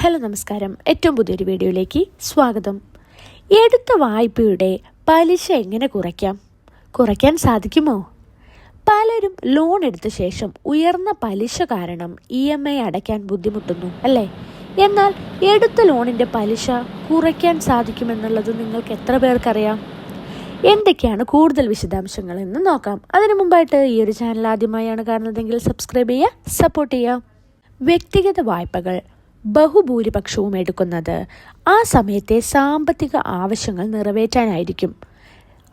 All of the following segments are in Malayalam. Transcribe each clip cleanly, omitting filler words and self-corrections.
ഹലോ നമസ്കാരം. ഏറ്റവും പുതിയൊരു വീഡിയോയിലേക്ക് സ്വാഗതം. എടുത്ത വായ്പയുടെ പലിശ എങ്ങനെ കുറയ്ക്കാൻ സാധിക്കുമോ? പലരും ലോൺ എടുത്ത ശേഷം ഉയർന്ന പലിശ കാരണം EMI അടയ്ക്കാൻ ബുദ്ധിമുട്ടുന്നു അല്ലേ? എന്നാൽ എടുത്ത ലോണിൻ്റെ പലിശ കുറയ്ക്കാൻ സാധിക്കുമെന്നുള്ളത് നിങ്ങൾക്ക് എത്ര പേർക്കറിയാം? എന്തൊക്കെയാണ് കൂടുതൽ വിശദാംശങ്ങൾ എന്ന് നോക്കാം. അതിനു മുമ്പായിട്ട് ഈ ഒരു ചാനൽ ആദ്യമായാണ് കാണുന്നതെങ്കിൽ സബ്സ്ക്രൈബ് ചെയ്യുക, സപ്പോർട്ട് ചെയ്യുക. വ്യക്തിഗത വായ്പകൾ ബഹുഭൂരിപക്ഷവും എടുക്കുന്നത് ആ സമയത്തെ സാമ്പത്തിക ആവശ്യങ്ങൾ നിറവേറ്റാനായിരിക്കും.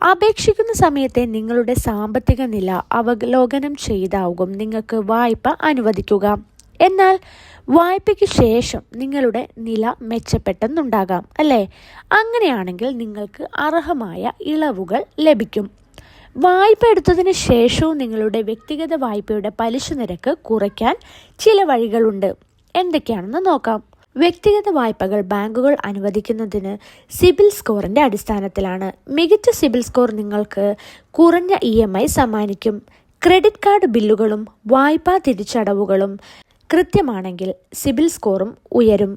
അപേക്ഷിക്കുന്ന സമയത്തെ നിങ്ങളുടെ സാമ്പത്തിക നില അവലോകനം ചെയ്താവും നിങ്ങൾക്ക് വായ്പ അനുവദിക്കുക. എന്നാൽ വായ്പയ്ക്ക് ശേഷം നിങ്ങളുടെ നില മെച്ചപ്പെട്ടെന്നുണ്ടാകാം അല്ലേ? അങ്ങനെയാണെങ്കിൽ നിങ്ങൾക്ക് അർഹമായ ഇളവുകൾ ലഭിക്കും. വായ്പ എടുത്തതിന് ശേഷവും നിങ്ങളുടെ വ്യക്തിഗത വായ്പയുടെ പലിശ നിരക്ക് കുറയ്ക്കാൻ ചില വഴികളുണ്ട്. എന്തൊക്കെയാണെന്ന് നോക്കാം. വ്യക്തിഗത വായ്പകൾ ബാങ്കുകൾ അനുവദിക്കുന്നതിന് സിബിൽ സ്കോറിൻ്റെ അടിസ്ഥാനത്തിലാണ്. മികച്ച സിബിൽ സ്കോർ നിങ്ങൾക്ക് കുറഞ്ഞ EMI സമ്മാനിക്കും. ക്രെഡിറ്റ് കാർഡ് ബില്ലുകളും വായ്പാ തിരിച്ചടവുകളും കൃത്യമാണെങ്കിൽ സിബിൽ സ്കോറും ഉയരും.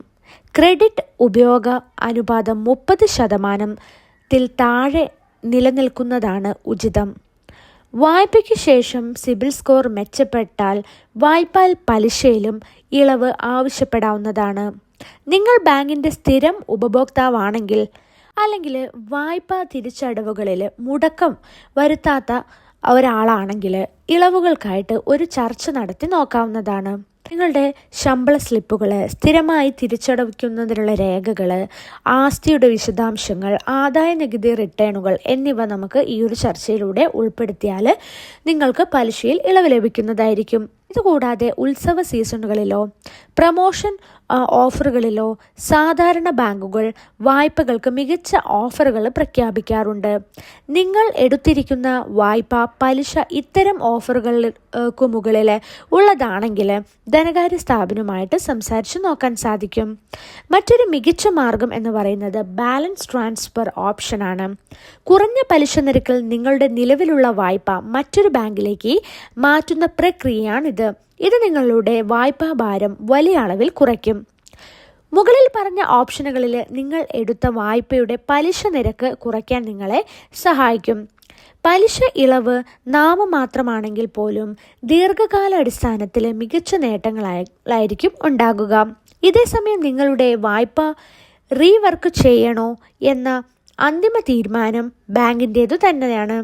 ക്രെഡിറ്റ് ഉപയോഗ അനുപാതം 30% താഴെ നിലനിൽക്കുന്നതാണ് ഉചിതം. വായ്പയ്ക്ക് ശേഷം സിബിൽ സ്കോർ മെച്ചപ്പെട്ടാൽ വായ്പാ പലിശയിലും ഇളവ് ആവശ്യപ്പെടാവുന്നതാണ്. നിങ്ങൾ ബാങ്കിൻ്റെ സ്ഥിരം ഉപഭോക്താവാണെങ്കിൽ അല്ലെങ്കിൽ വായ്പാ തിരിച്ചടവുകളിൽ മുടക്കം വരുത്താത്ത ഒരാളാണെങ്കിൽ ഇളവുകൾക്കായിട്ട് ഒരു ചർച്ച നടത്തി നോക്കാവുന്നതാണ്. നിങ്ങളുടെ ശമ്പള സ്ലിപ്പുകൾ, സ്ഥിരമായി തിരിച്ചടയ്ക്കുന്നതിനുള്ള രേഖകൾ, ആസ്തിയുടെ വിശദാംശങ്ങൾ, ആദായ നികുതി റിട്ടേണുകൾ എന്നിവ നമുക്ക് ഈ ഒരു ചർച്ചയിലൂടെ ഉൾപ്പെടുത്തിയാൽ നിങ്ങൾക്ക് പലിശയിൽ ഇളവ് ലഭിക്കുന്നതായിരിക്കും. ഇതുകൂടാതെ ഉത്സവ സീസണുകളിലോ പ്രമോഷൻ ഓഫറുകളിലോ സാധാരണ ബാങ്കുകൾ വായ്പകൾക്ക് മികച്ച ഓഫറുകൾ പ്രഖ്യാപിക്കാറുണ്ട്. നിങ്ങൾ എടുത്തിരിക്കുന്ന വായ്പ പലിശ ഇത്തരം ഓഫറുകൾക്ക് മുകളിൽ ഉള്ളതാണെങ്കിൽ ധനകാര്യ സ്ഥാപനവുമായിട്ട് സംസാരിച്ച് നോക്കാൻ സാധിക്കും. മറ്റൊരു മികച്ച മാർഗം എന്ന് പറയുന്നത് ബാലൻസ് ട്രാൻസ്ഫർ ഓപ്ഷനാണ്. കുറഞ്ഞ പലിശ നിരക്കിൽ നിങ്ങളുടെ നിലവിലുള്ള വായ്പ മറ്റൊരു ബാങ്കിലേക്ക് മാറ്റുന്ന പ്രക്രിയയാണിത്. ഇത് നിങ്ങളുടെ വായ്പാ ഭാരം വലിയ അളവിൽ കുറയ്ക്കും. മുകളിൽ പറഞ്ഞ ഓപ്ഷനുകളിൽ നിങ്ങൾ എടുത്ത വായ്പയുടെ പലിശ നിരക്ക് കുറയ്ക്കാൻ നിങ്ങളെ സഹായിക്കും. പലിശ ഇളവ് നാമമാത്രമാണെങ്കിൽ പോലും ദീർഘകാല അടിസ്ഥാനത്തിൽ മികച്ച നേട്ടങ്ങളായിരിക്കും ഉണ്ടാകുക. ഇതേസമയം നിങ്ങളുടെ വായ്പ റീവർക്ക് ചെയ്യണോ എന്ന അന്തിമ തീരുമാനം ബാങ്കിൻ്റേതു തന്നെയാണ്.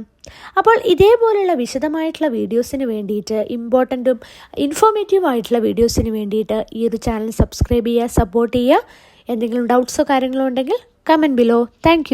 അപ്പോൾ ഇതേപോലുള്ള വിശദമായിട്ടുള്ള വീഡിയോസിന് വേണ്ടിയിട്ട്, ഇമ്പോർട്ടൻറ്റും ഇൻഫോർമേറ്റീവ് ആയിട്ടുള്ള വീഡിയോസിന് വേണ്ടിയിട്ട് ഈ ഒരു ചാനൽ സബ്സ്ക്രൈബ് ചെയ്യുക, സപ്പോർട്ട് ചെയ്യുക. എന്തെങ്കിലും ഡൗട്ട്സോ കാര്യങ്ങളോ ഉണ്ടെങ്കിൽ കമൻറ്റ് ബിലോ. താങ്ക്